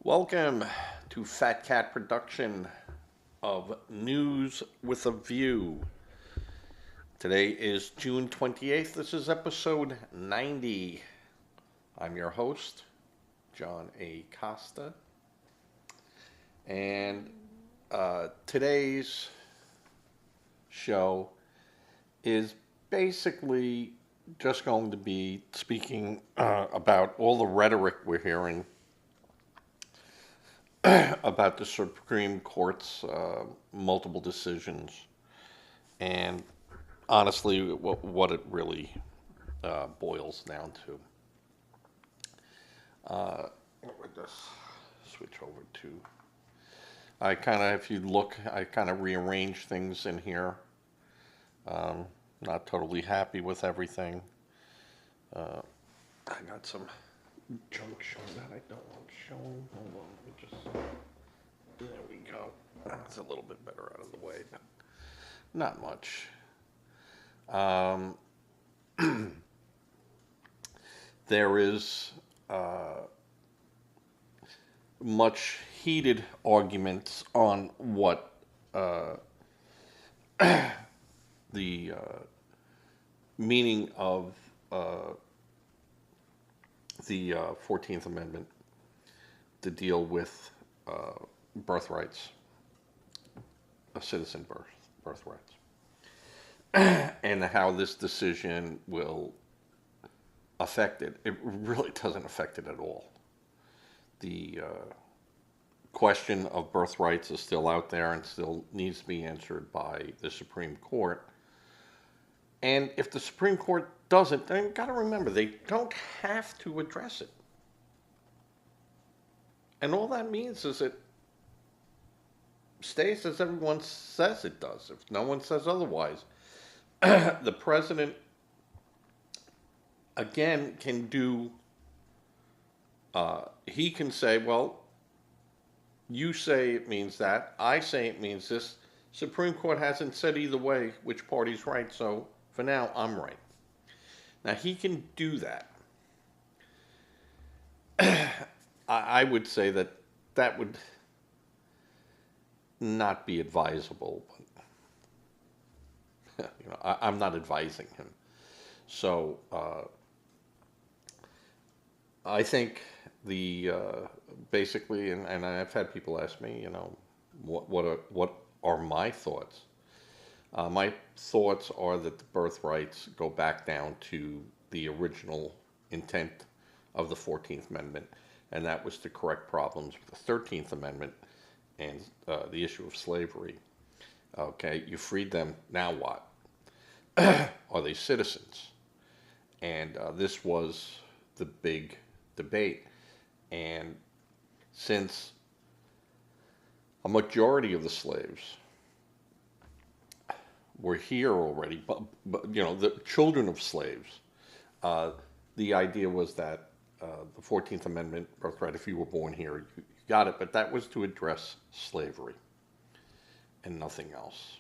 Welcome to Fat Cat production of News with a View. Today is June 28th. This is episode 90. I'm your host, John A. Costa. And today's show is basically just going to be speaking about all the rhetoric we're hearing about the Supreme Court's multiple decisions and honestly what it really boils down to. Let me just switch over to. I kind of, if you look, I kind of rearrange things in here. Not totally happy with everything. I got some junk showing that I don't want showing. Hold on, let me just. There we go. That's a little bit better out of the way, but not much. There is much heated arguments on what the meaning of the 14th Amendment to deal with birthrights, citizen birthrights, and how this decision will affect it. It really doesn't affect it at all. The question of birthrights is still out there and still needs to be answered by the Supreme Court. And if the Supreme Court doesn't, then you've got to remember, they don't have to address it. And all that means is it stays as everyone says it does. If no one says otherwise, the president, again, can do, he can say, well, you say it means that, I say it means this. Supreme Court hasn't said either way which party's right, so for now, I'm right. Now, he can do that. I would say that that would not be advisable. But, I'm not advising him. So I think the basically, and I've had people ask me, what are my thoughts? My thoughts are that the birthrights go back down to the original intent of the 14th Amendment, and that was to correct problems with the 13th Amendment and the issue of slavery. Okay, you freed them, now what? Are they citizens? And this was the big debate. And since a majority of the slaves were here already, but the children of slaves, the idea was that the 14th Amendment birthright, if you were born here, you got it, but that was to address slavery and nothing else.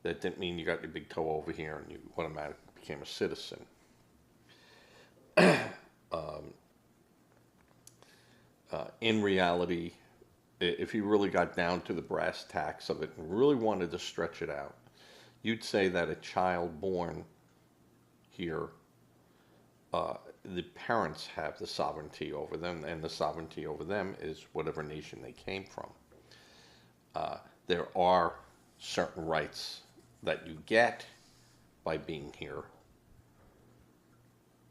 That didn't mean you got your big toe over here and you automatically became a citizen. In reality, if you really got down to the brass tacks of it and really wanted to stretch it out, you'd say that a child born here, the parents have the sovereignty over them, and the sovereignty over them is whatever nation they came from. There are certain rights that you get by being here,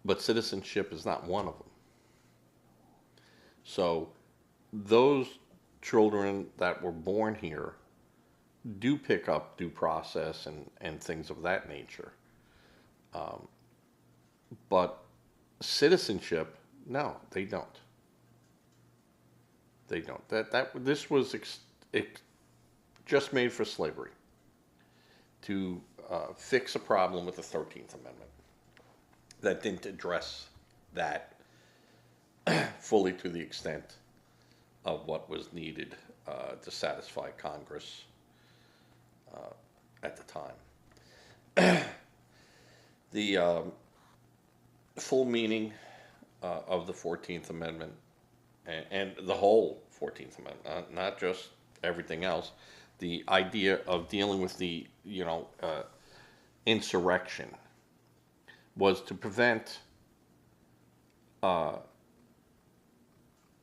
but citizenship is not one of them. So those children that were born here do pick up due process and things of that nature. But citizenship, no, they don't. They don't. This was just made for slavery to fix a problem with the 13th Amendment that didn't address that fully to the extent of what was needed to satisfy Congress at the time. The full meaning of the 14th Amendment and the whole 14th Amendment, not just everything else. The idea of dealing with the, insurrection was to prevent uh,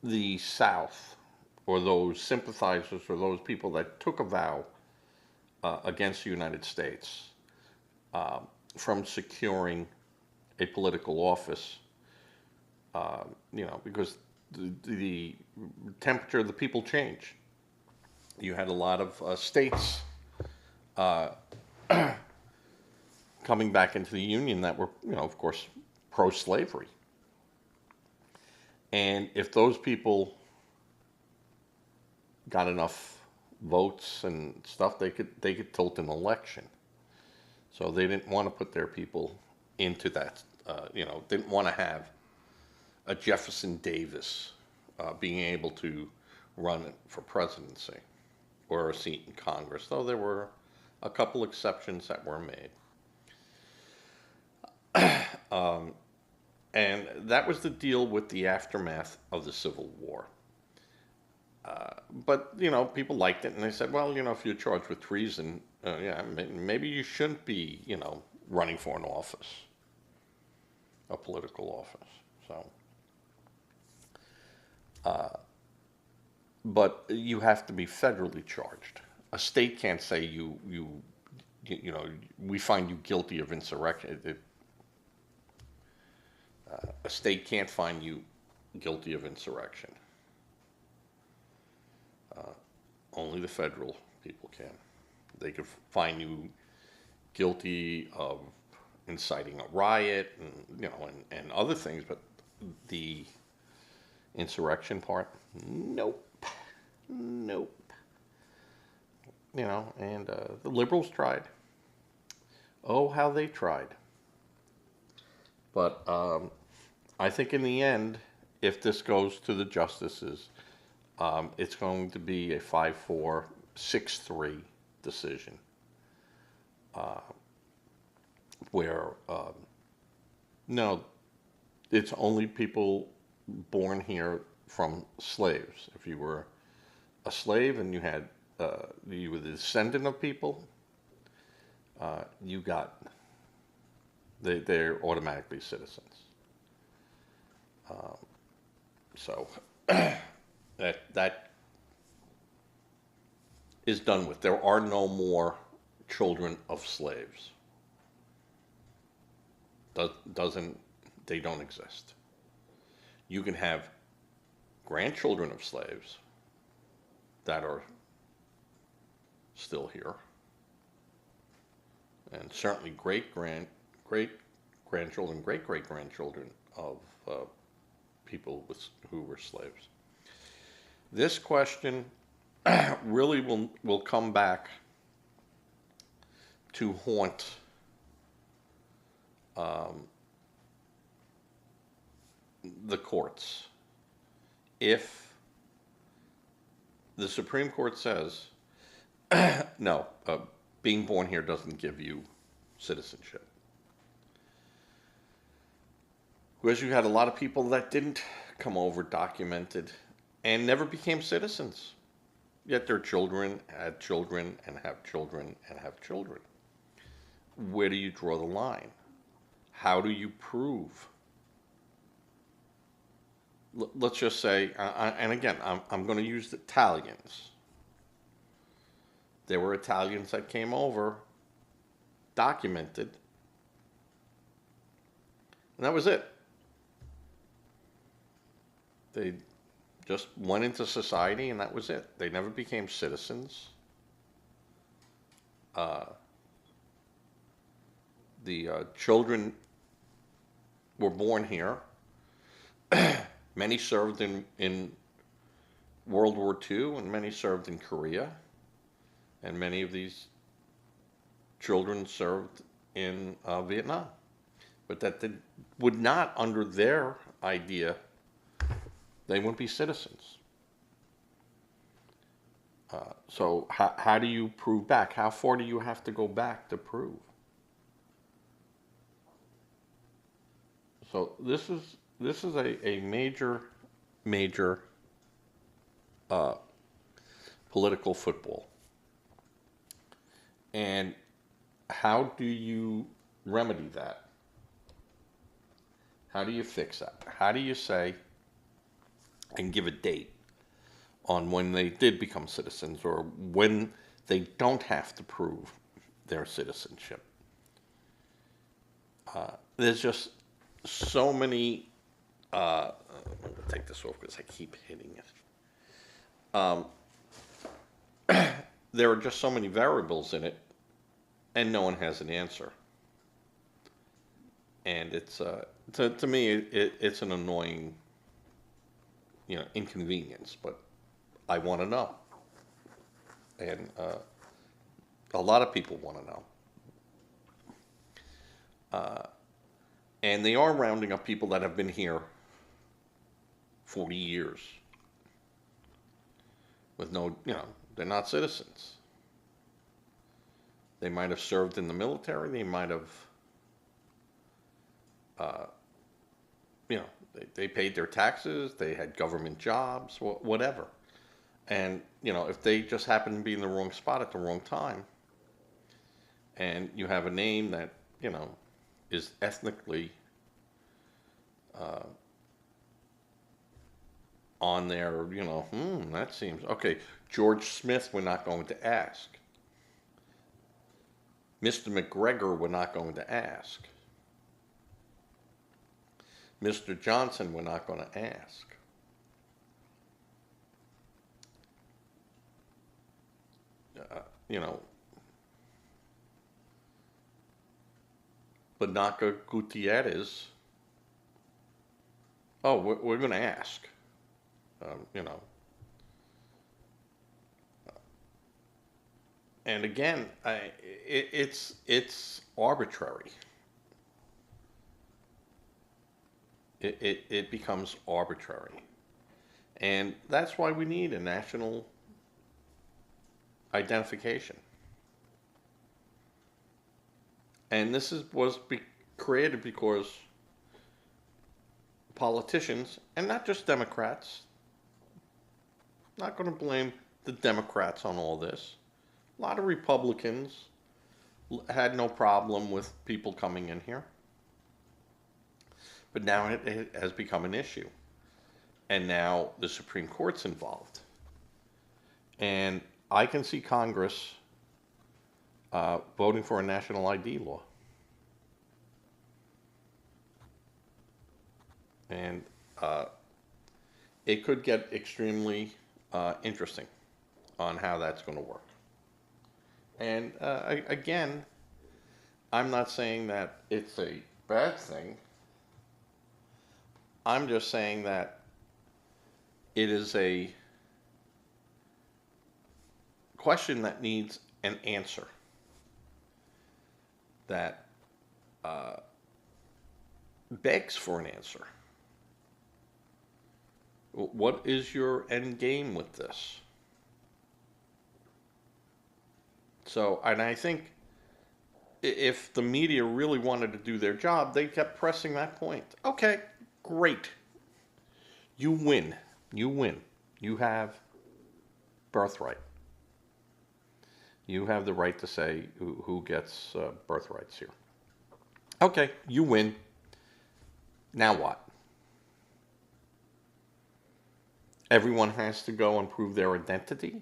the South or those sympathizers or those people that took a vow against the United States uh, from securing a political office, because the temperature of the people changed. You had a lot of states uh, coming back into the Union that were, of course, pro-slavery. And if those people got enough votes and stuff, they could tilt an election. So they didn't want to put their people into that. Didn't want to have a Jefferson Davis being able to run for presidency or a seat in Congress, though there were a couple exceptions that were made. And that was the deal with the aftermath of the Civil War. But, people liked it, and they said, well, if you're charged with treason, maybe you shouldn't be, running for an office, a political office. So, but you have to be federally charged. A state can't say we find you guilty of insurrection. A state can't find you guilty of insurrection. Only the federal people can. They could find you guilty of inciting a riot and other things, but the insurrection part, nope. And the liberals tried. Oh, how they tried. But I think in the end, if this goes to the justices, it's going to be a 5-4, 6-3 decision, where no, it's only people born here from slaves. If you were a slave and you were the descendant of people, they're automatically citizens. So that is done with. There are no more children of slaves. They don't exist. You can have grandchildren of slaves that are still here, and certainly great grandchildren, great grandchildren of people who were slaves. This question really will come back to haunt the courts. If the Supreme Court says, no, being born here doesn't give you citizenship. Because you had a lot of people that didn't come over documented and never became citizens. Yet their children had children and have children and have children. Where do you draw the line? How do you prove? Let's just say, and again, I'm going to use the Italians. There were Italians that came over, documented, and that was it. They just went into society, and that was it. They never became citizens. The children were born here. Many served in World War II, and many served in Korea. And many of these children served in Vietnam. But that would not, under their idea, they wouldn't be citizens. So how do you prove back? How far do you have to go back to prove? So this is a major political football. And how do you remedy that? How do you fix that? How do you say and give a date on when they did become citizens or when they don't have to prove their citizenship? There's just so many. I'm going to take this off because I keep hitting it. There are just so many variables in it, and no one has an answer. And it's to me it's an annoying, inconvenience. But I want to know, and a lot of people want to know. And they are rounding up people that have been here 40 years with no, they're not citizens. They might have served in the military. They might have, they paid their taxes. They had government jobs, whatever. And, if they just happen to be in the wrong spot at the wrong time, and you have a name that, is ethnically on there, that seems okay. George Smith, we're not going to ask. Mr. McGregor, we're not going to ask. Mr. Johnson, we're not going to ask. Banaka Gutierrez. Oh, we're going to ask. And again, it's arbitrary. It becomes arbitrary, and that's why we need a national identification. And this was created because politicians, and not just Democrats, not going to blame the Democrats on all this. A lot of Republicans had no problem with people coming in here. But now it has become an issue. And now the Supreme Court's involved. And I can see Congress voting for a national ID law. And it could get extremely interesting on how that's going to work. And again, I'm not saying that it's a bad thing. I'm just saying that it is a question that needs an answer. That begs for an answer. What is your end game with this? So, and I think if the media really wanted to do their job, they kept pressing that point. Okay, great. You win. You win. You have birthright. You have the right to say who gets birthrights here. Okay, you win. Now what? Everyone has to go and prove their identity?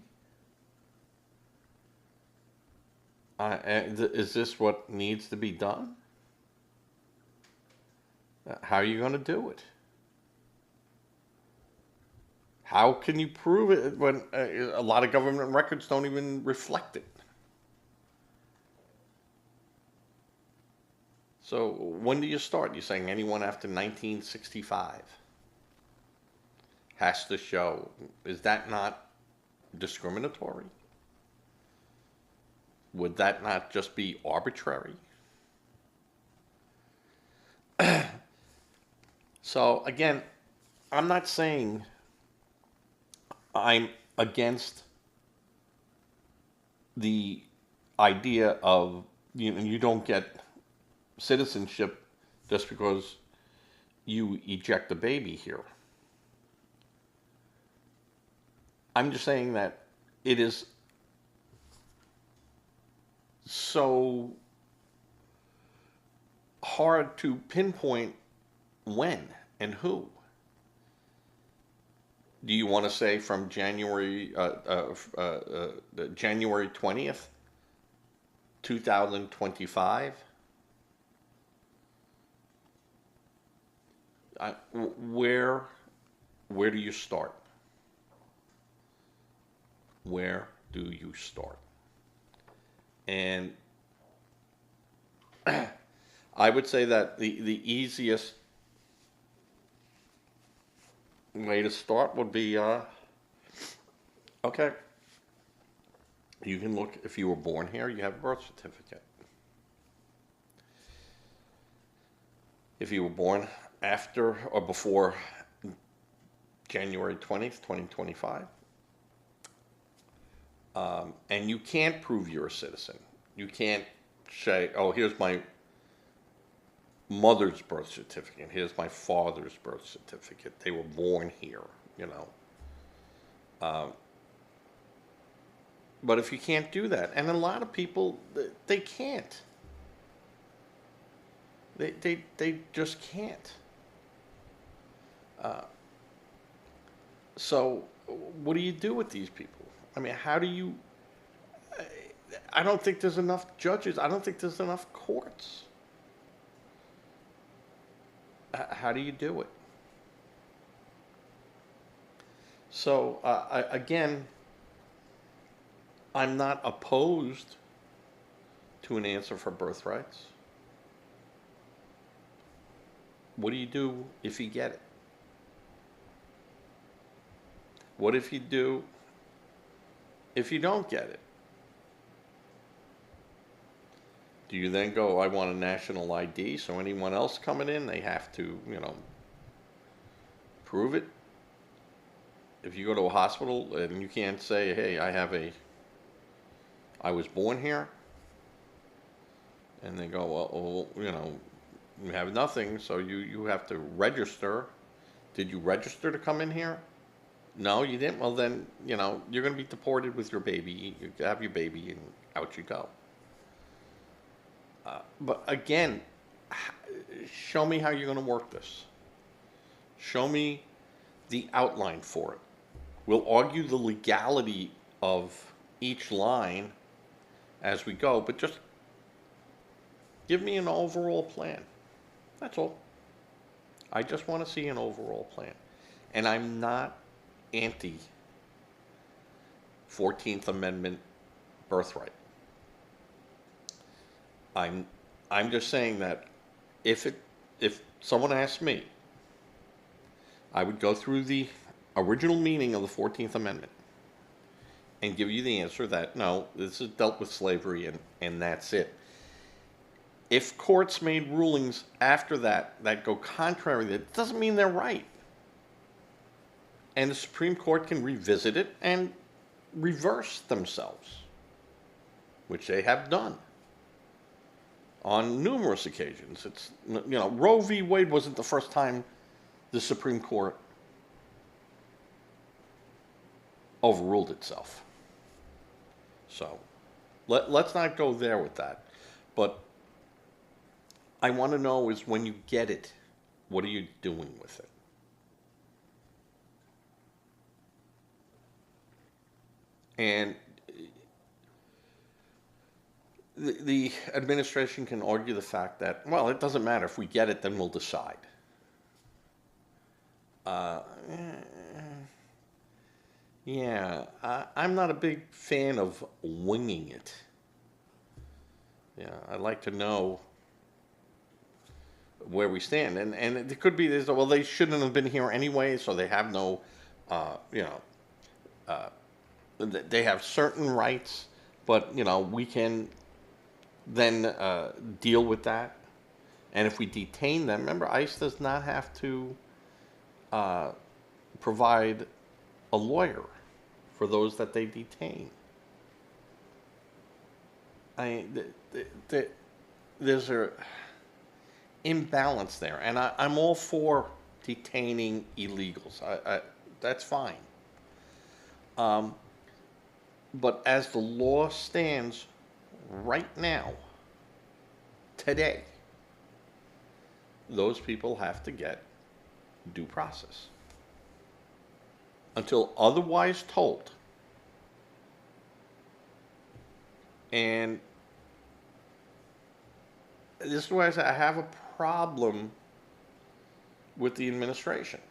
Is this what needs to be done? How are you going to do it? How can you prove it when a lot of government records don't even reflect it? So when do you start? You're saying anyone after 1965 has to show. Is that not discriminatory? Would that not just be arbitrary? So again, I'm not saying I'm against the idea of you don't get citizenship just because you eject a baby here. I'm just saying that it is so hard to pinpoint when and who. Do you want to say from January 20th, 2025? Where where do you start? Where do you start? And I would say that the easiest way to start would be okay, you can look, if you were born here, you have a birth certificate. If you were born after or before January 20th, 2025, and you can't prove you're a citizen. You can't say, oh, here's my mother's birth certificate, here's my father's birth certificate. They were born here, you know. But if you can't do that, and a lot of people, they can't. They just can't. So what do you do with these people? I mean, how do you... I don't think there's enough judges. I don't think there's enough courts. How do you do it? So, again, I'm not opposed to an answer for birthrights. What do you do if you get it? What if you do if you don't get it? Do you then go, I want a national ID, so anyone else coming in, they have to, you know, prove it? If you go to a hospital and you can't say, hey, I was born here, and they go, well, you know, you have nothing, so you have to register. Did you register to come in here? No, you didn't? Well, then, you know, you're going to be deported with your baby. You have your baby, and out you go. But again, show me how you're going to work this. Show me the outline for it. We'll argue the legality of each line as we go, but just give me an overall plan. That's all. I just want to see an overall plan. And I'm not anti 14th Amendment birthright. I'm just saying that if someone asked me, I would go through the original meaning of the 14th Amendment and give you the answer that no, this is dealt with slavery and that's it. If courts made rulings after that go contrary, that doesn't mean they're right. And the Supreme Court can revisit it and reverse themselves, which they have done on numerous occasions. It's, you know, Roe v. Wade wasn't the first time the Supreme Court overruled itself. So let's not go there with that. But I want to know is when you get it, what are you doing with it? And the administration can argue the fact that, well, it doesn't matter. If we get it, then we'll decide. Yeah, I'm not a big fan of winging it. Yeah, I'd like to know where we stand. And it could be this, well, they shouldn't have been here anyway, so they have no, you know, they have certain rights, but, you know, we can then deal with that. And if we detain them, remember, ICE does not have to provide a lawyer for those that they detain. There's an imbalance there, and I'm all for detaining illegals. That's fine. Um, but as the law stands right now, today, those people have to get due process. Until otherwise told. And this is why I say I have a problem with the administration.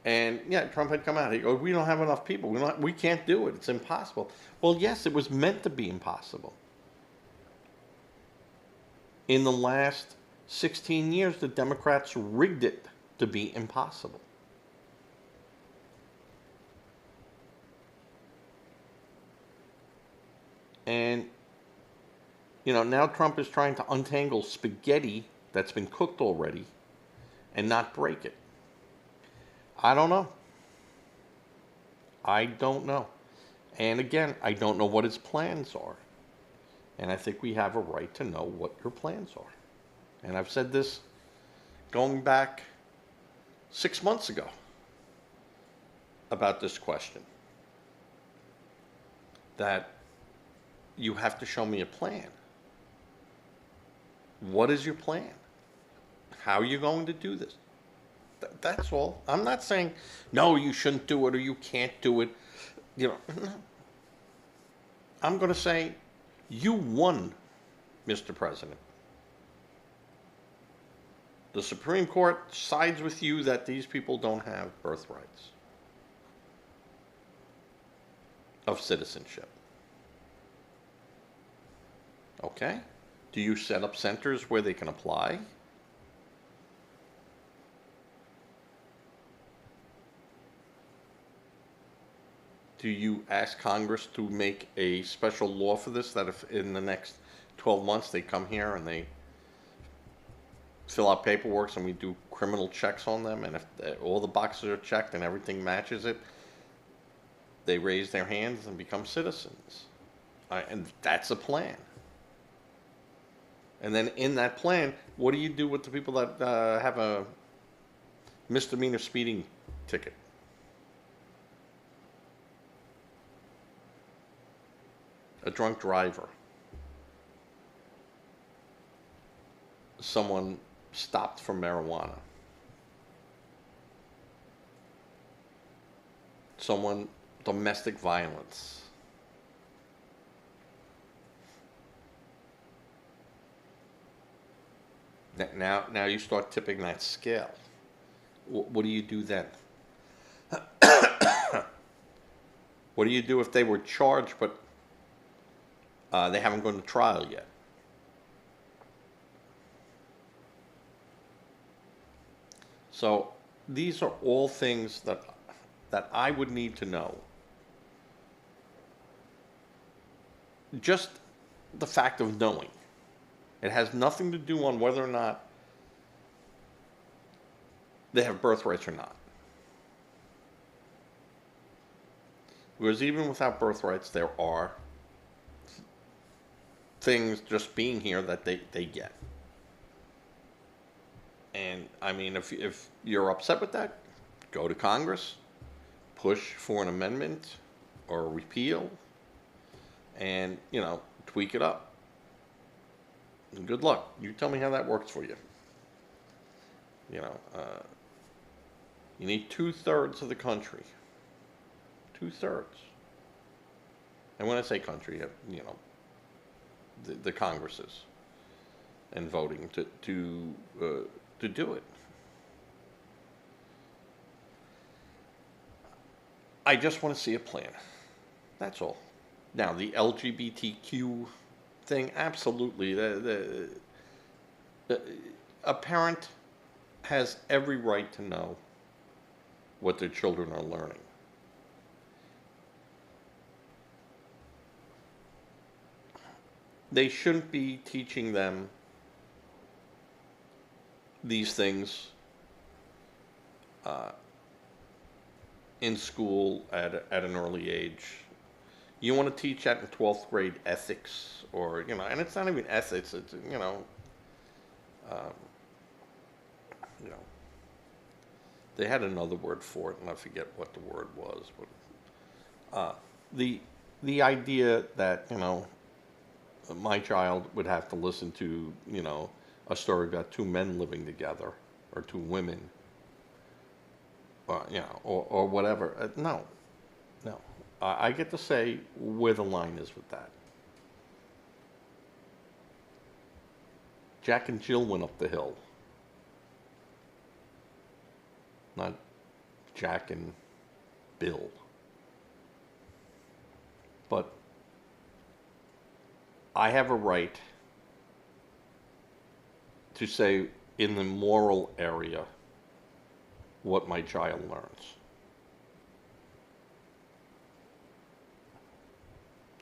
And yeah, Trump had come out. He goes, "We don't have enough people. We can't do it. It's impossible." Well, yes, it was meant to be impossible. In the last 16 years, the Democrats rigged it to be impossible. And, now Trump is trying to untangle spaghetti that's been cooked already and not break it. I don't know. I don't know. And again, I don't know what his plans are. And I think we have a right to know what your plans are. And I've said this going back 6 months ago about this question. That you have to show me a plan. What is your plan? How are you going to do this? That's all. I'm not saying, no, you shouldn't do it or you can't do it. No. I'm going to say, you won, Mr. President. The Supreme Court sides with you that these people don't have birthrights of citizenship. Okay? Do you set up centers where they can apply? Do you ask Congress to make a special law for this, that if in the next 12 months they come here and they fill out paperwork and we do criminal checks on them, and if all the boxes are checked and everything matches it, they raise their hands and become citizens? And that's a plan. And then in that plan, what do you do with the people that have a misdemeanor speeding ticket? A drunk driver. Someone stopped for marijuana. Someone, domestic violence. Now you start tipping that scale. What do you do then? What do you do if they were charged but they haven't gone to trial yet? So these are all things that I would need to know. Just the fact of knowing. It has nothing to do on whether or not they have birthrights or not. Because even without birthrights, there are things just being here that they get. And I mean, if you're upset with that, go to Congress, push for an amendment or a repeal, and, tweak it up. And good luck. You tell me how that works for you. You need 2/3 of the country. 2/3. And when I say country, the Congresses and voting to do it. I just want to see a plan. That's all. Now, the LGBTQ thing, absolutely. A parent has every right to know what their children are learning. They shouldn't be teaching them these things in school at an early age. You want to teach that in 12th grade ethics, or, and it's not even ethics, it's, they had another word for it, and I forget what the word was, but the the idea that my child would have to listen to a story about two men living together or two women, or whatever. No, no. I get to say where the line is with that. Jack and Jill went up the hill, not Jack and Bill. But I have a right to say in the moral area what my child learns.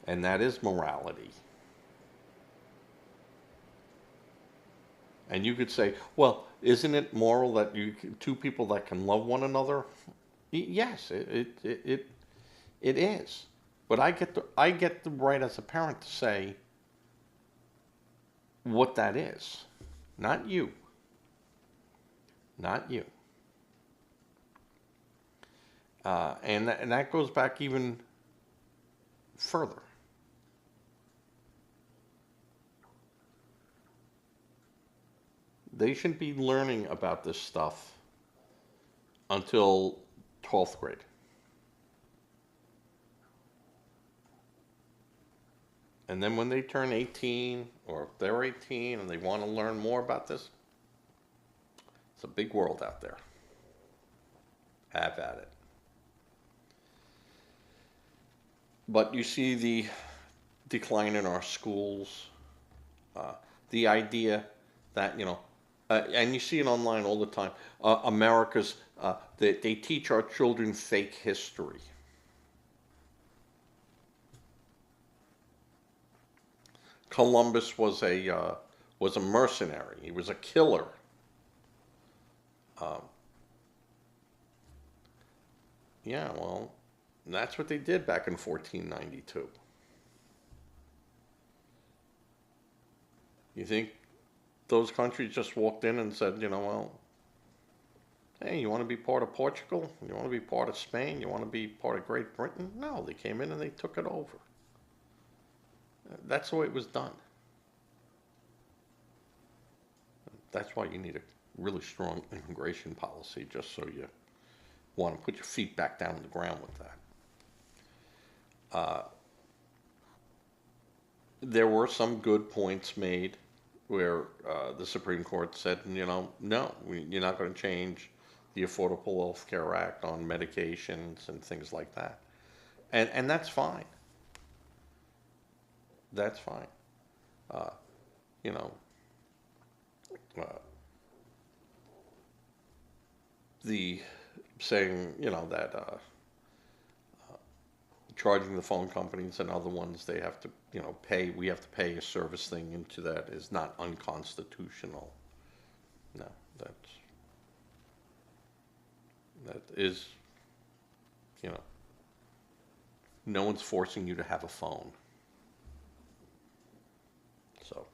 And that is morality. And you could say, well, isn't it moral that two people that can love one another? Yes, it is. But I get the right as a parent to say what that is, not you, not you. And that goes back even further. They shouldn't be learning about this stuff until 12th grade. And then when they turn 18, or if they're 18 and they want to learn more about this, it's a big world out there. Have at it. But you see the decline in our schools, the idea that, and you see it online all the time, they teach our children fake history. Columbus was a mercenary. He was a killer. Yeah, well, that's what they did back in 1492. You think those countries just walked in and said, well, hey, you want to be part of Portugal? You want to be part of Spain? You want to be part of Great Britain? No, they came in and they took it over. That's the way it was done. That's why you need a really strong immigration policy, just so you want to put your feet back down on the ground with that. There were some good points made where the Supreme Court said, no, you're not going to change the Affordable Health Care Act on medications and things like that. And that's fine. That's fine. You know, the saying, that charging the phone companies and other ones, they have to, we have to pay a service thing into that is not unconstitutional. No, that is, no one's forcing you to have a phone. So,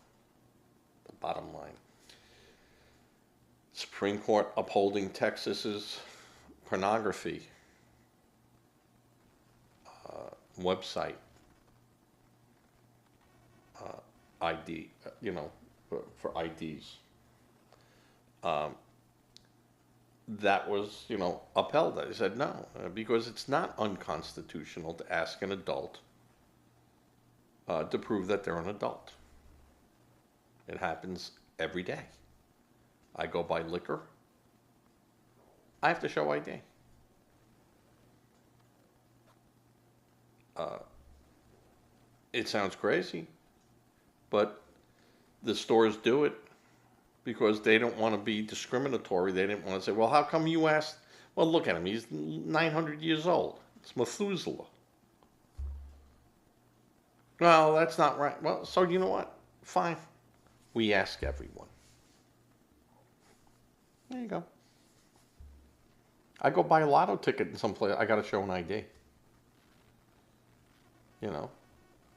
the bottom line. Supreme Court upholding Texas's pornography website ID, for IDs. That was, upheld. They said no, because it's not unconstitutional to ask an adult to prove that they're an adult. It happens every day. I go buy liquor. I have to show ID. It sounds crazy, but the stores do it because they don't want to be discriminatory. They didn't want to say, well, how come you asked? Well, look at him. He's 900 years old. It's Methuselah. Well, that's not right. Well, so you know what? Fine. We ask everyone. There you go. I go buy a lotto ticket in some place. I got to show an ID.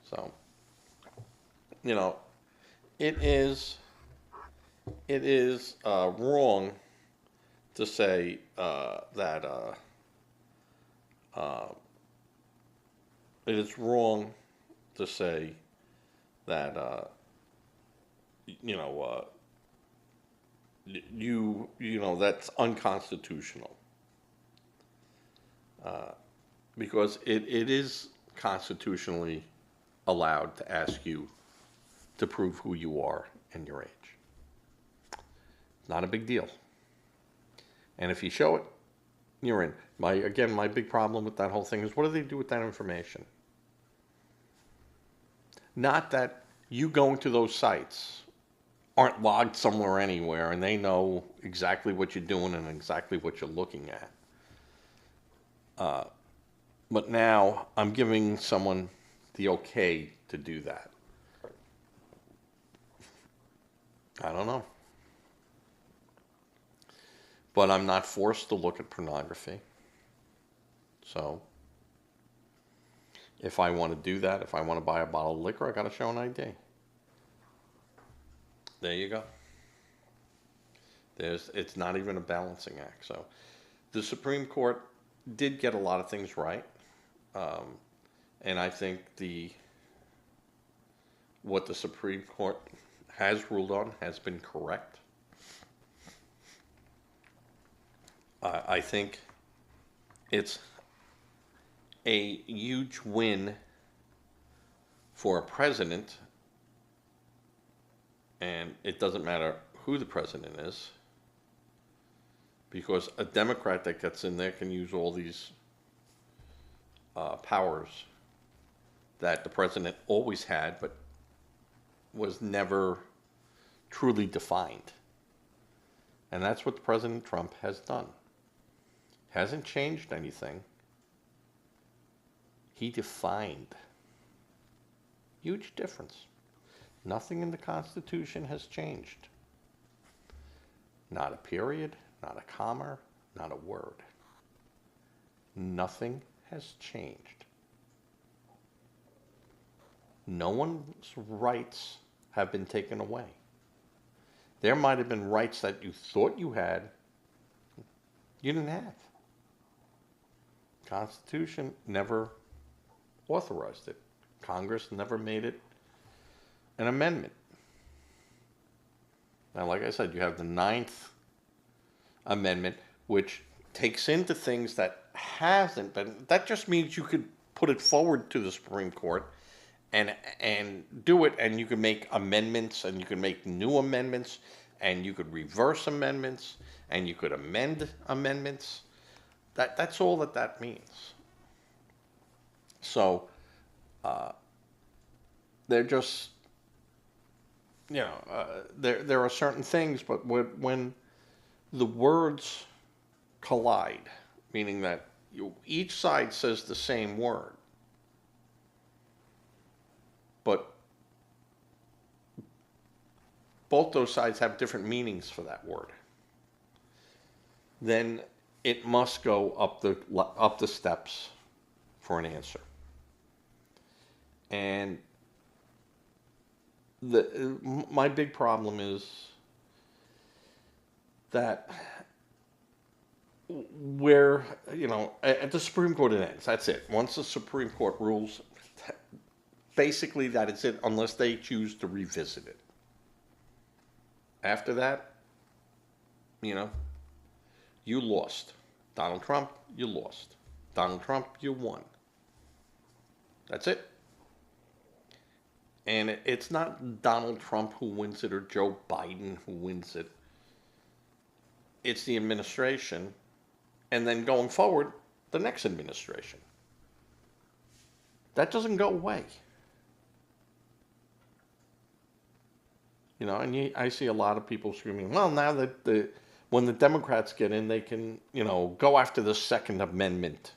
So, it is wrong to say that it is wrong to say that you know you know that's unconstitutional, because it is constitutionally allowed to ask you to prove who you are and your age. Not a big deal. And if you show it, you're in. My big problem with that whole thing is, what do they do with that information? Not that you going to those sites aren't logged somewhere anywhere and they know exactly what you're doing and exactly what you're looking at. But now I'm giving someone the okay to do that. I don't know. But I'm not forced to look at pornography. So if I want to do that, if I want to buy a bottle of liquor, I got to show an ID. There you go. It's not even a balancing act. So the Supreme Court did get a lot of things right. And I think what the Supreme Court has ruled on has been correct. I think it's a huge win for a president, and it doesn't matter who the president is, because a Democrat that gets in there can use all these powers that the president always had, but was never truly defined. And that's what President Trump has done. Hasn't changed anything. He defined. Huge difference. Nothing in the Constitution has changed. Not a period, not a comma, not a word. Nothing has changed. No one's rights have been taken away. There might have been rights that you thought you had, you didn't have. Constitution never authorized it. Congress never made it an amendment. Now, like I said, you have the 9th Amendment, which takes into things that hasn't been. That just means you could put it forward to the Supreme Court and do it, and you can make amendments, and you can make new amendments, and you could reverse amendments, and you could amend amendments. That's all that means. So they're just, there are certain things, but when the words collide, meaning that each side says the same word, but both those sides have different meanings for that word, then it must go up the steps for an answer. And my big problem is that where, at the Supreme Court it ends. That's it. Once the Supreme Court rules, basically that is it, unless they choose to revisit it. After that, you lost. Donald Trump, you lost. Donald Trump, you won. That's it. And it's not Donald Trump who wins it or Joe Biden who wins it. It's the administration, and then going forward, the next administration. That doesn't go away. And I see a lot of people screaming, well, now that when the Democrats get in, they can, go after the Second Amendment,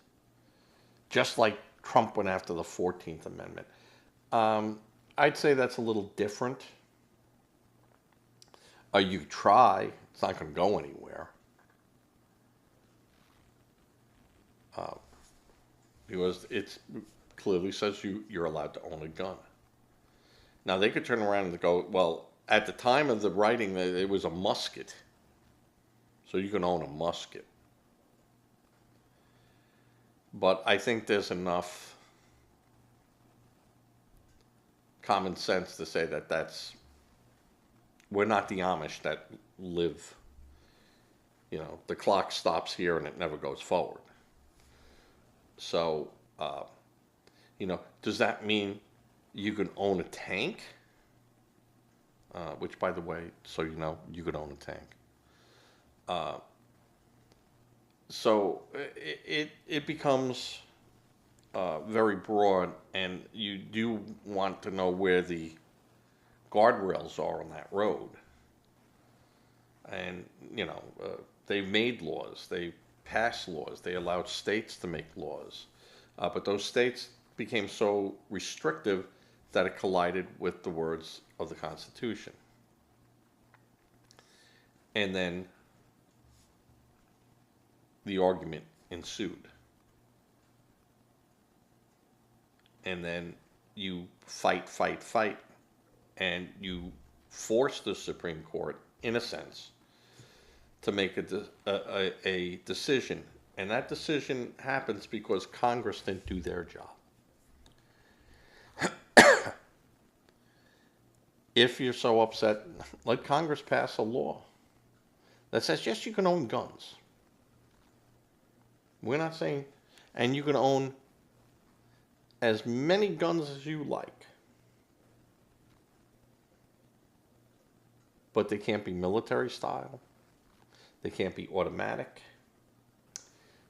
just like Trump went after the 14th Amendment. I'd say that's a little different. You try, it's not going to go anywhere. Because it clearly says you're allowed to own a gun. Now, they could turn around and go, well, at the time of the writing, it was a musket. So you can own a musket. But I think there's enough common sense to say that we're not the Amish that live, the clock stops here and it never goes forward. So, does that mean you can own a tank? Which, by the way, so you could own a tank. So it becomes very broad, and you do want to know where the guardrails are on that road. And they've made laws, they passed laws, they allowed states to make laws, but those states became so restrictive that it collided with the words of the Constitution. And then the argument ensued. And then you fight, and you force the Supreme Court, in a sense, to make a decision. And that decision happens because Congress didn't do their job. If you're so upset, let Congress pass a law that says, yes, you can own guns. We're not saying, and you can own as many guns as you like. But they can't be military style. They can't be automatic.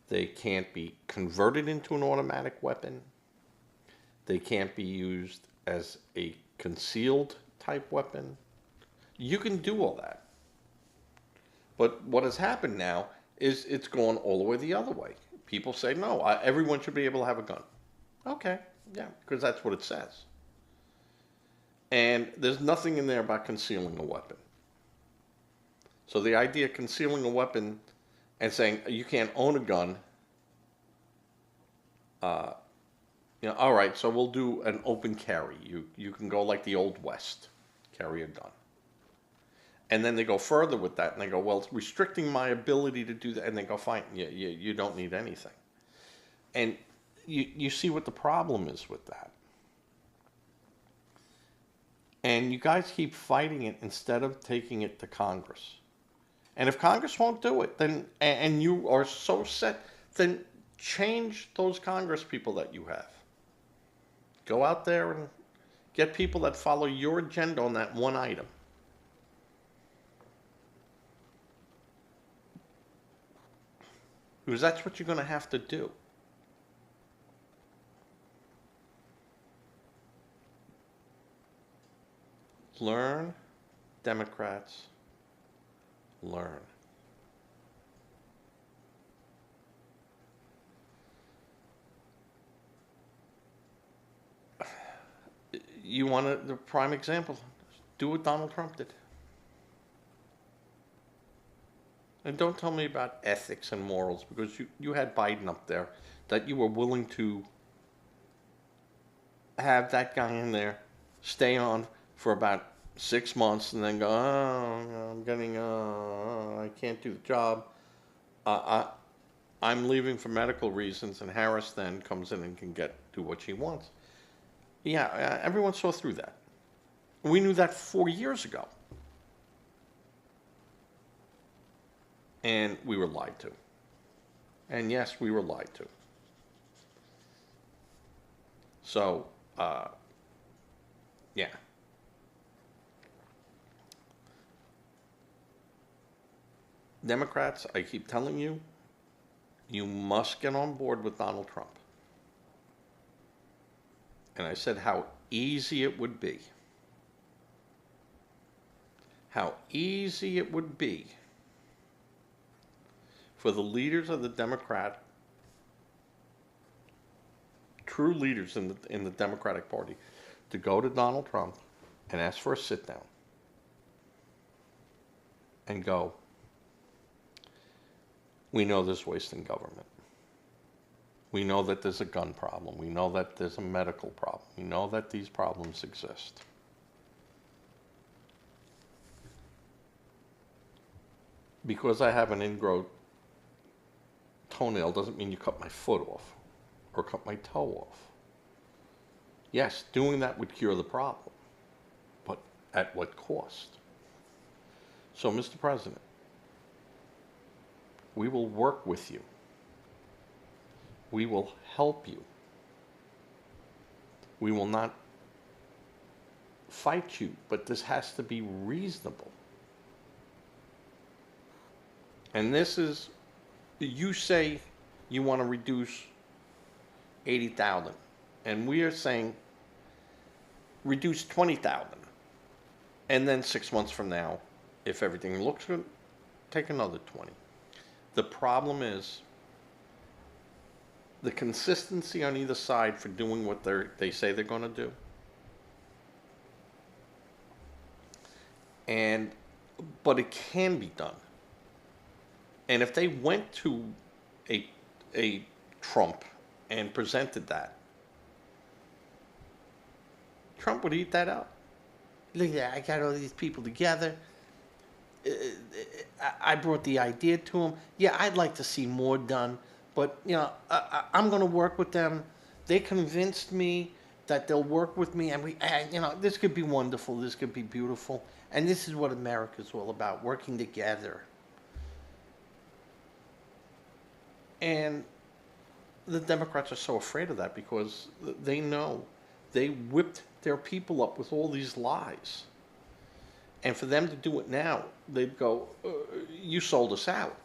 They can't be converted into an automatic weapon. They can't be used as a concealed type weapon. You can do all that. But what has happened now is it's gone all the way the other way. People say, no, everyone should be able to have a gun. Okay, yeah, because that's what it says. And there's nothing in there about concealing a weapon. So the idea of concealing a weapon and saying you can't own a gun, all right, so we'll do an open carry. You can go like the Old West, carry a gun. And then they go further with that, and they go, well, it's restricting my ability to do that. And they go, fine, you don't need anything. And you see what the problem is with that. And you guys keep fighting it instead of taking it to Congress. And if Congress won't do it, then, and you are so set, then change those Congress people that you have. Go out there and get people that follow your agenda on that one item. Because that's what you're going to have to do. Learn, Democrats, learn. You want the prime example? Do what Donald Trump did. And don't tell me about ethics and morals, because you had Biden up there, that you were willing to have that guy in there stay on for about 6 months and then go, I can't do the job. I'm leaving for medical reasons, and Harris then comes in and can do what she wants. Yeah, everyone saw through that. We knew that 4 years ago. And we were lied to. And yes, we were lied to. So, yeah. Democrats, I keep telling you, you must get on board with Donald Trump. And I said how easy it would be. How easy it would be for the leaders of the true leaders in the Democratic Party, to go to Donald Trump and ask for a sit down and go, we know there's waste in government. We know that there's a gun problem. We know that there's a medical problem. We know that these problems exist. because I have an ingrown toenail doesn't mean you cut my foot off or cut my toe off. Yes, doing that would cure the problem, but at what cost? So, Mr. President, we will work with you. We will help you. We will not fight you, but this has to be reasonable. And this is, you say you want to reduce 80,000, and we are saying reduce 20,000. And then 6 months from now, if everything looks good, take another 20. The problem is the consistency on either side for doing what they say they're going to do. But it can be done. And if they went to a Trump and presented that, Trump would eat that up. Look at that, I got all these people together. I brought the idea to them. Yeah, I'd like to see more done, but I'm going to work with them. They convinced me that they'll work with me, and this could be wonderful. This could be beautiful, and this is what America's all about: working together. And the Democrats are so afraid of that because they know they whipped their people up with all these lies. And for them to do it now, they'd go, you sold us out.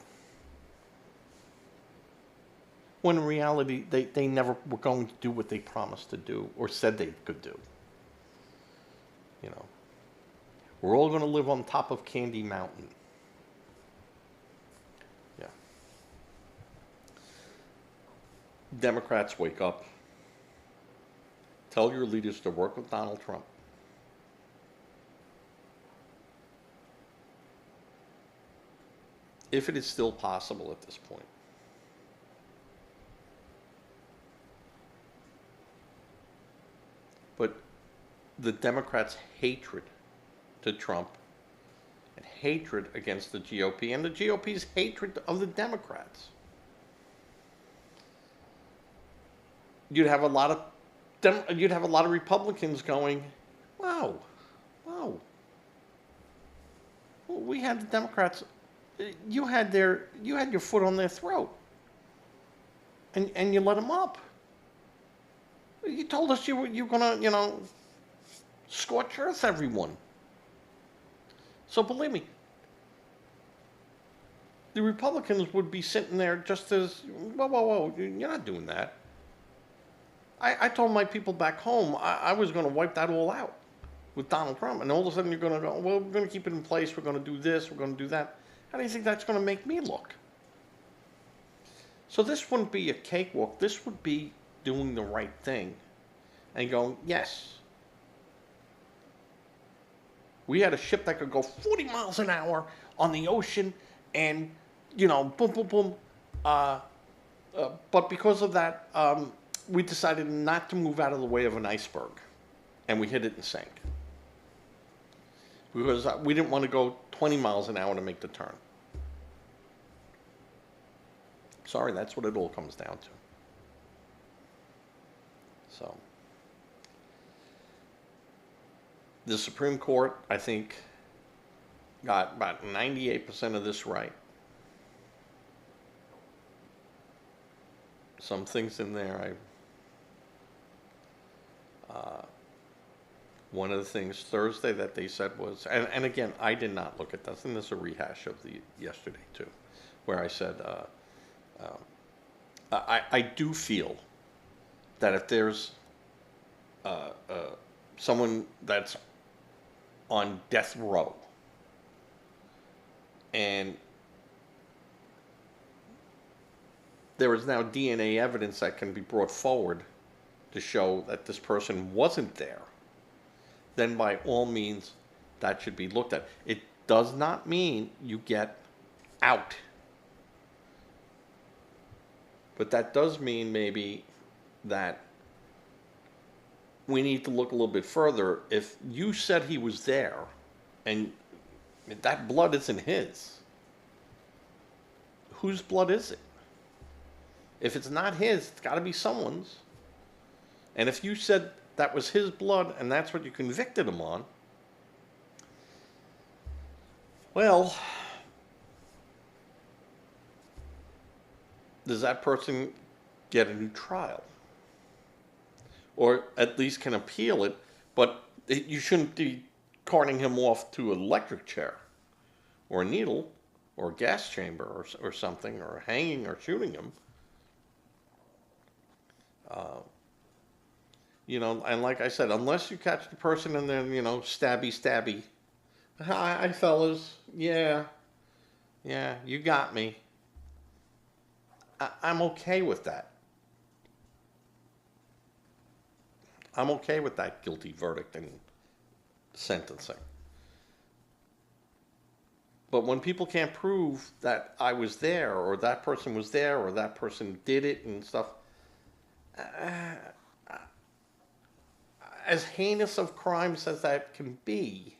When in reality, they never were going to do what they promised to do or said they could do. We're all going to live on top of Candy Mountain. Yeah. Democrats, wake up. Tell your leaders to work with Donald Trump. If it is still possible at this point. But the Democrats' hatred to Trump and hatred against the GOP and the GOP's hatred of the Democrats. You'd have a lot of Republicans going, wow. Well, we had the Democrats. You had your foot on their throat, and you let them up. You told us you're gonna scorch earth everyone. So believe me, the Republicans would be sitting there just as whoa, you're not doing that. I told my people back home I was going to wipe that all out with Donald Trump, and all of a sudden you're going to go, well, we're going to keep it in place. We're going to do this. We're going to do that. How do you think that's going to make me look? So this wouldn't be a cakewalk. This would be doing the right thing and going, yes. We had a ship that could go 40 miles an hour on the ocean and, boom, boom, boom. But because of that, we decided not to move out of the way of an iceberg. And we hit it and sank. Because we didn't want to go 20 miles an hour to make the turn. Sorry, that's what it all comes down to. So, the Supreme Court, I think, got about 98% of this right. Some things in there, one of the things Thursday that they said was, and again, I did not look at this, and this is a rehash of the yesterday too, where I said, I do feel that if there's someone that's on death row and there is now DNA evidence that can be brought forward to show that this person wasn't there, then by all means that should be looked at. It does not mean you get out. But that does mean maybe that we need to look a little bit further. If you said he was there and that blood isn't his, whose blood is it? If it's not his, it's got to be someone's. And if you said that was his blood and that's what you convicted him on, well, does that person get a new trial? Or at least can appeal it, but you shouldn't be carting him off to an electric chair or a needle or a gas chamber or something, or hanging or shooting him. And like I said, unless you catch the person and then, stabby. Hi, fellas. Yeah, you got me. I'm okay with that. I'm okay with that guilty verdict and sentencing. But when people can't prove that I was there, or that person was there, or that person did it and stuff, as heinous of crimes as that can be,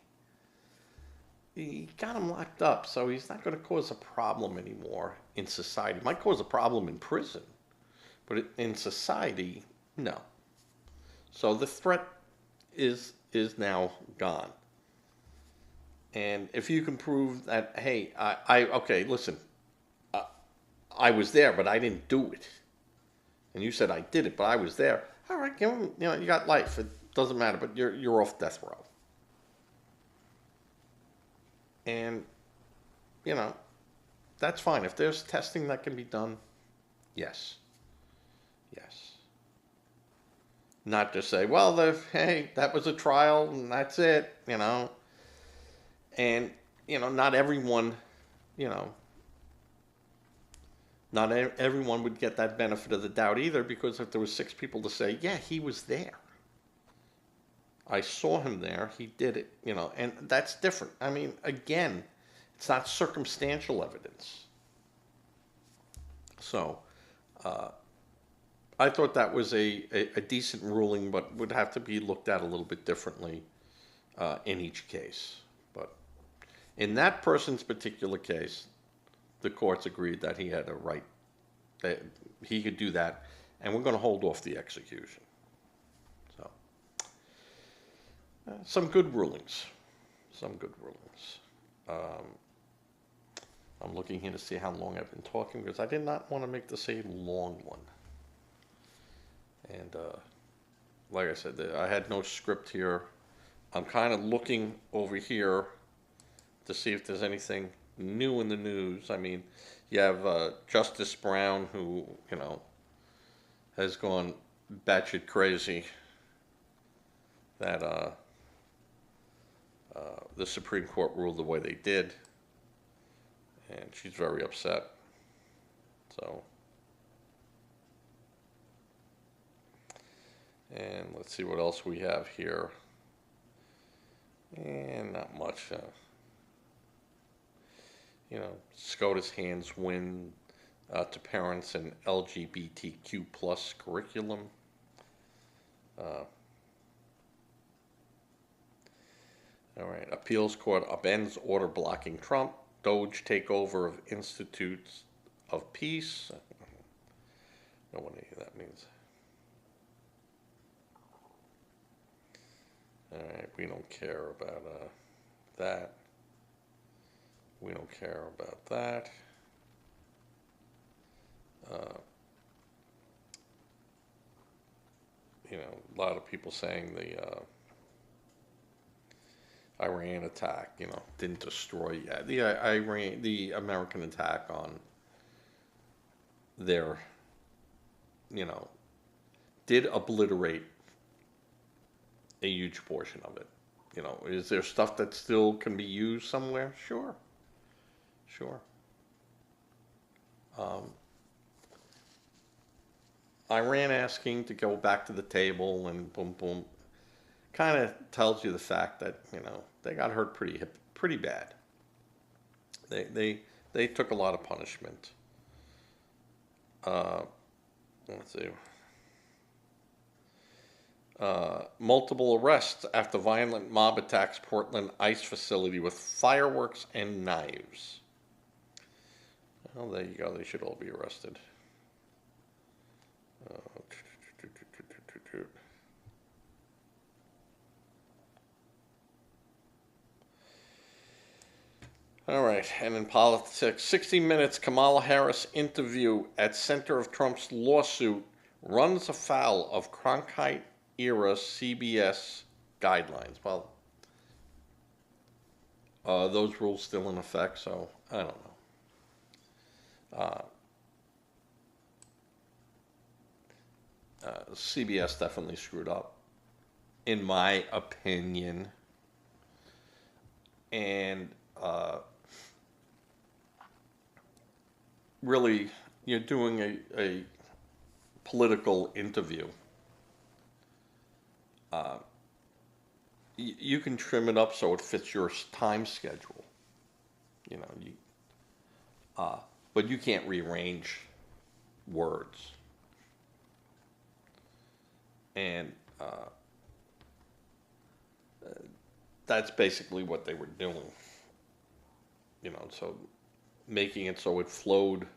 he got him locked up, so he's not going to cause a problem anymore in society. It might cause a problem in prison, but in society, no. So the threat is now gone. And if you can prove that, hey, okay, listen, I was there, but I didn't do it. And you said I did it, but I was there. All right, give him, you got life. It doesn't matter, but you're off death row. And, that's fine. If there's testing that can be done, yes. Not just say, well, hey, that was a trial and that's it, And, not everyone, not everyone would get that benefit of the doubt either, because if there was 6 people to say, yeah, he was there. I saw him there, he did it, and that's different. I mean, again, it's not circumstantial evidence. So, I thought that was a decent ruling, but would have to be looked at a little bit differently in each case. But in that person's particular case, the courts agreed that he had a right, that he could do that, and we're going to hold off the execution. So, some good rulings. I'm looking here to see how long I've been talking, because I did not want to make this a long one. And like I said, I had no script here. I'm kind of looking over here to see if there's anything new in the news. I mean, you have Justice Brown, who, has gone batshit crazy that the Supreme Court ruled the way they did. And she's very upset. So, and let's see what else we have here. And not much. SCOTUS hands win to parents in LGBTQ plus curriculum. All right. Appeals court upends order blocking Trump. Doge takeover of Institutes of Peace. I don't know what any of that means. All right, we don't care about that. We don't care about that. A lot of people saying the Iran attack, didn't destroy yet. The American attack on their, did obliterate a huge portion of it. Is there stuff that still can be used somewhere? Sure. Iran asking to go back to the table and boom, boom, kind of tells you the fact that, they got hurt pretty bad. They took a lot of punishment. Let's see. Multiple arrests after violent mob attacks Portland ICE facility with fireworks and knives. Well, there you go. They should all be arrested. Uh, All right, and in politics, 60 Minutes, Kamala Harris interview at center of Trump's lawsuit runs afoul of Cronkite-era CBS guidelines. Well, those rules still in effect, so I don't know. CBS definitely screwed up, in my opinion, and really, you're doing a political interview. You can trim it up so it fits your time schedule, you know. But you can't rearrange words, and that's basically what they were doing, you know. So making it so it flowed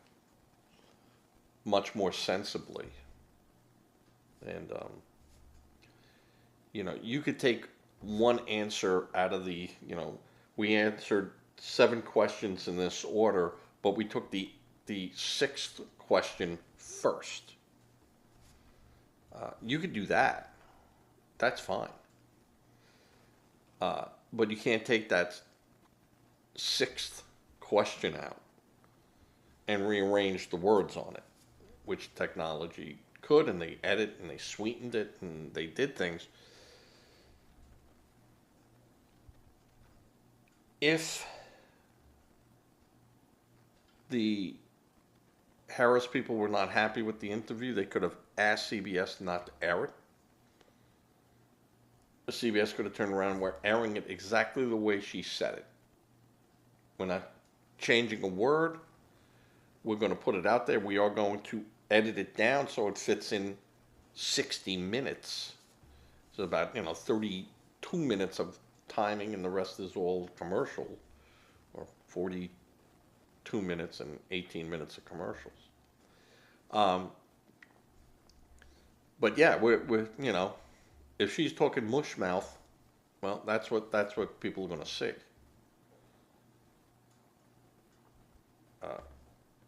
much more sensibly, and you know, you could take one answer out of the, you know, we answered 7 questions in this order, but we took the 6th question first. You could do that. That's fine. But you can't take that 6th question out and rearrange the words on it, which technology could, and they edit and they sweetened it and they did things. If the Harris people were not happy with the interview, they could have asked CBS not to air it. CBS could have turned around and were airing it exactly the way she said it. We're not changing a word. We're going to put it out there. We are going to edit it down so it fits in 60 minutes. So about, you know, 32 minutes of timing, and the rest is all commercial, or 42 minutes and 18 minutes of commercials. But yeah, we're you know, if she's talking mush mouth, well, that's what people are going to see.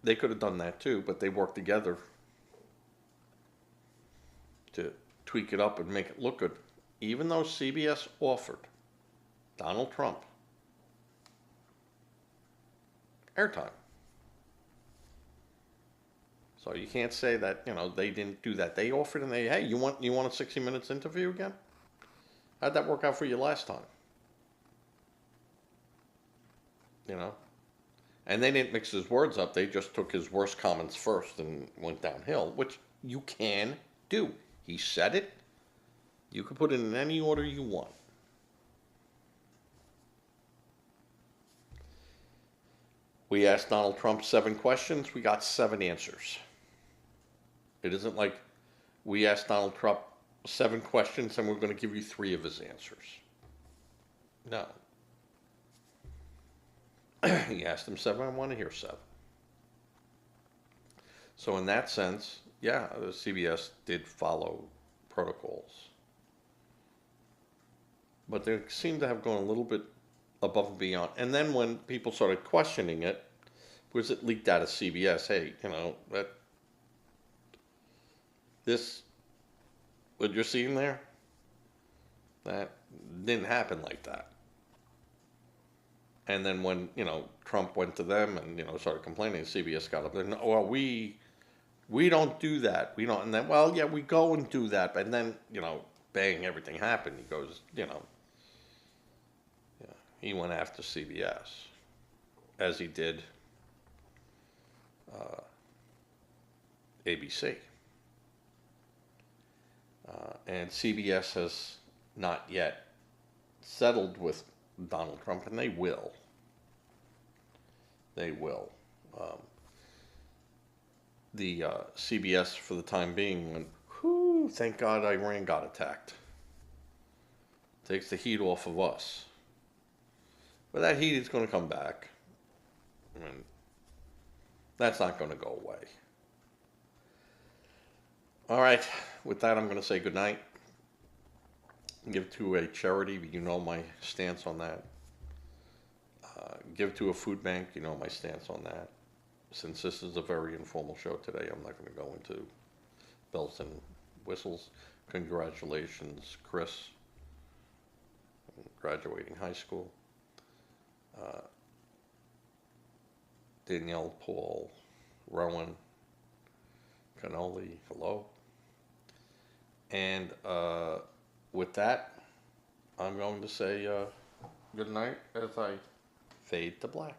They could have done that too, but they worked together to tweak it up and make it look good. Even though CBS offered Donald Trump airtime. So you can't say that, you know, they didn't do that. They offered, and hey, you want a 60 Minutes interview again? How'd that work out for you last time? You know? And they didn't mix his words up. They just took his worst comments first and went downhill, which you can do. He said it. You can put it in any order you want. We asked Donald Trump 7 questions. We got 7 answers. It isn't like we asked Donald Trump 7 questions and we're going to give you 3 of his answers. No. He asked him 7. I want to hear 7. So in that sense, yeah, the CBS did follow protocols. But they seemed to have gone a little bit above and beyond. And then when people started questioning it, because it leaked out of CBS, hey, you know, what you're seeing there, that didn't happen like that. And then when, you know, Trump went to them and, you know, started complaining, CBS got up there, well, we don't do that. We don't, and then, well, yeah, we go and do that. But then, you know, bang, everything happened. He goes, you know, yeah, he went after CBS, as he did ABC. And CBS has not yet settled with Donald Trump, and they will. They will. The CBS, for the time being, went, whew, thank God Iran got attacked. Takes the heat off of us. But that heat is going to come back. I mean, That's not going to go away. All right, with that, I'm going to say goodnight. Give to a charity, you know my stance on that. Give to a food bank, you know my stance on that. Since this is a very informal show today, I'm not going to go into bells and whistles. Congratulations, Chris, graduating high school. Uh, Danielle, Paul, Rowan, Cannoli, hello. And with that, I'm going to say good night as I fade to black.